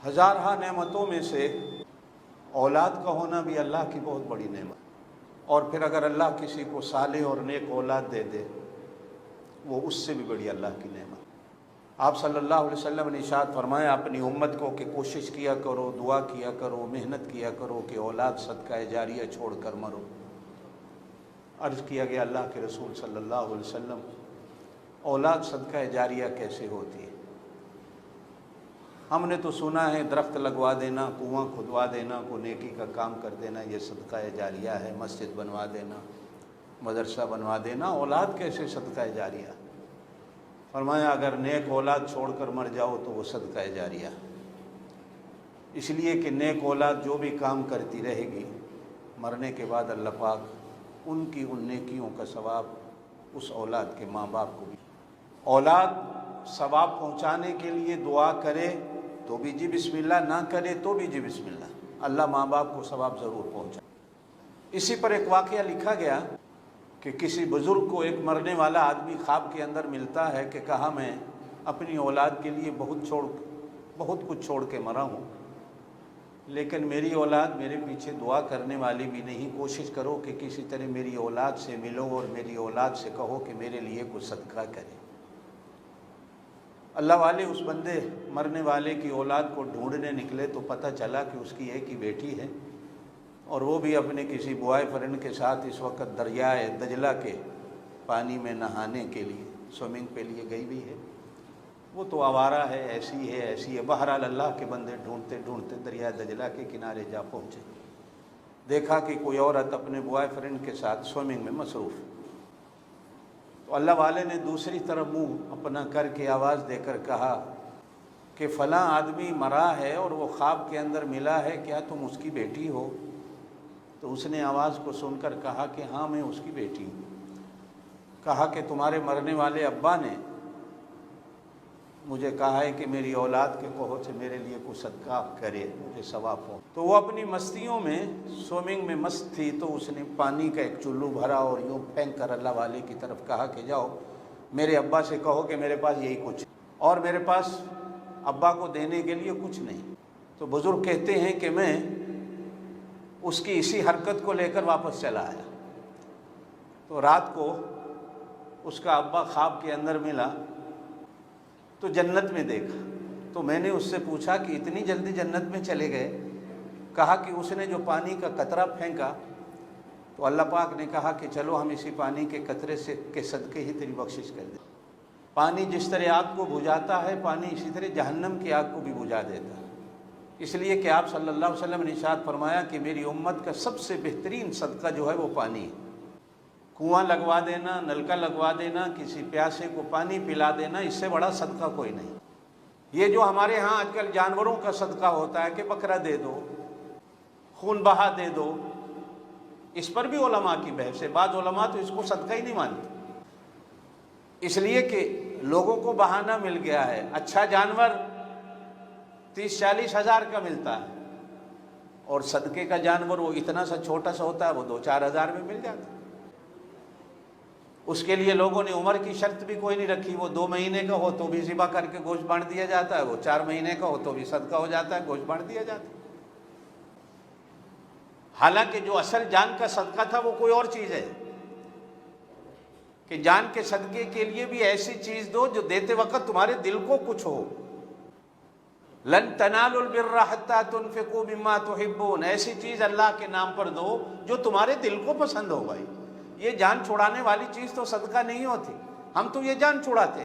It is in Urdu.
ہزارہ نعمتوں میں سے اولاد کا ہونا بھی اللہ کی بہت بڑی نعمت، اور پھر اگر اللہ کسی کو صالح اور نیک اولاد دے دے وہ اس سے بھی بڑی اللہ کی نعمت۔ آپ صلی اللہ علیہ وسلم نے ارشاد فرمایا اپنی امت کو کہ کوشش کیا کرو، دعا کیا کرو، محنت کیا کرو کہ اولاد صدقہ جاریہ چھوڑ کر مرو۔ عرض کیا گیا اللہ کے رسول صلی اللہ علیہ وسلم اولاد صدقہ جاریہ کیسے ہوتی ہے؟ ہم نے تو سنا ہے درخت لگوا دینا، کنواں کھدوا دینا، کو نیکی کا کام کر دینا یہ صدقہ جاریہ ہے، مسجد بنوا دینا، مدرسہ بنوا دینا، اولاد کیسے صدقہ جاریہ؟ فرمایا اگر نیک اولاد چھوڑ کر مر جاؤ تو وہ صدقہ جاریہ، اس لیے کہ نیک اولاد جو بھی کام کرتی رہے گی مرنے کے بعد اللہ پاک ان کی ان نیکیوں کا ثواب اس اولاد کے ماں باپ کو بھی۔ اولاد ثواب پہنچانے کے لیے دعا کرے تو بھی جی بسم اللہ، نہ کرے تو بھی جی بسم اللہ، اللہ ماں باپ کو ثواب ضرور پہنچائے۔ اسی پر ایک واقعہ لکھا گیا کہ کسی بزرگ کو ایک مرنے والا آدمی خواب کے اندر ملتا ہے کہ کہا میں اپنی اولاد کے لیے بہت کچھ چھوڑ کے مرا ہوں، لیکن میری اولاد میرے پیچھے دعا کرنے والی بھی نہیں، کوشش کرو کہ کسی طرح میری اولاد سے ملو اور میری اولاد سے کہو کہ میرے لیے کچھ صدقہ کرے۔ اللہ والے اس بندے مرنے والے کی اولاد کو ڈھونڈنے نکلے تو پتہ چلا کہ اس کی ایک ہی بیٹی ہے، اور وہ بھی اپنے کسی بوائے فرینڈ کے ساتھ اس وقت دریائے دجلہ کے پانی میں نہانے کے لیے سوئمنگ کے لیے گئی ہوئی ہے۔ وہ تو آوارہ ہے، ایسی ہے۔ بہرحال اللہ کے بندے ڈھونڈتے ڈھونڈتے دریائے دجلہ کے کنارے جا پہنچے، دیکھا کہ کوئی عورت اپنے بوائے فرینڈ کے ساتھ سوئمنگ میں مصروف ہے۔ تو اللہ والے نے دوسری طرف منہ اپنا کر کے آواز دے کر کہا کہ فلاں آدمی مرا ہے اور وہ خواب کے اندر ملا ہے، کیا تم اس کی بیٹی ہو؟ تو اس نے آواز کو سن کر کہا کہ ہاں میں اس کی بیٹی ہوں۔ کہا کہ تمہارے مرنے والے ابا نے مجھے کہا ہے کہ میری اولاد کے کہو سے میرے لیے کچھ صدقہ کرے، مجھے ثواب ہو۔ تو وہ اپنی مستیوں میں سوئمنگ میں مست تھی، تو اس نے پانی کا ایک چلو بھرا اور یوں پھینک کر اللہ والے کی طرف کہا کہ جاؤ میرے ابا سے کہو کہ میرے پاس یہی کچھ ہے اور میرے پاس ابا کو دینے کے لیے کچھ نہیں۔ تو بزرگ کہتے ہیں کہ میں اس کی اسی حرکت کو لے کر واپس چلا آیا۔ تو رات کو اس کا ابا خواب کے اندر ملا تو جنت میں دیکھا۔ تو میں نے اس سے پوچھا کہ اتنی جلدی جنت میں چلے گئے؟ کہا کہ اس نے جو پانی کا قطرہ پھینکا تو اللہ پاک نے کہا کہ چلو ہم اسی پانی کے قطرے سے کے صدقے ہی تیری بخشش کر دیں۔ پانی جس طرح آگ کو بجھاتا ہے، پانی اسی طرح جہنم کی آگ کو بھی بجھا دیتا ہے، اس لیے کہ آپ صلی اللہ علیہ وسلم نے ارشاد فرمایا کہ میری امت کا سب سے بہترین صدقہ جو ہے وہ پانی ہے۔ کنواں لگوا دینا، نلکا لگوا دینا، کسی پیاسے کو پانی پلا دینا، اس سے بڑا صدقہ کوئی نہیں۔ یہ جو ہمارے ہاں آج کل جانوروں کا صدقہ ہوتا ہے کہ بکرا دے دو، خون بہا دے دو، اس پر بھی علماء کی بحث ہے۔ بعض علماء تو اس کو صدقہ ہی نہیں مانتے، اس لیے کہ لوگوں کو بہانہ مل گیا ہے۔ اچھا جانور 30-40 ہزار کا ملتا ہے اور صدقے کا جانور وہ اتنا سا چھوٹا سا ہوتا ہے، وہ 2-4 ہزار میں مل جاتا ہے۔ اس کے لیے لوگوں نے عمر کی شرط بھی کوئی نہیں رکھی، وہ 2 مہینے کا ہو تو بھی ذبح کر کے گوشت بانٹ دیا جاتا ہے، وہ 4 مہینے کا ہو تو بھی صدقہ ہو جاتا ہے، گوشت بانٹ دیا جاتا ہے۔ حالانکہ جو اصل جان کا صدقہ تھا وہ کوئی اور چیز ہے، کہ جان کے صدقے کے لیے بھی ایسی چیز دو جو دیتے وقت تمہارے دل کو کچھ ہو۔ لن تنالوا البر حتى تنفقوا مما تحبون، ایسی چیز اللہ کے نام پر دو جو تمہارے دل کو پسند ہو۔ بھائی یہ جان چھڑانے والی چیز تو صدقہ نہیں ہوتی، ہم تو یہ جان چھڑاتے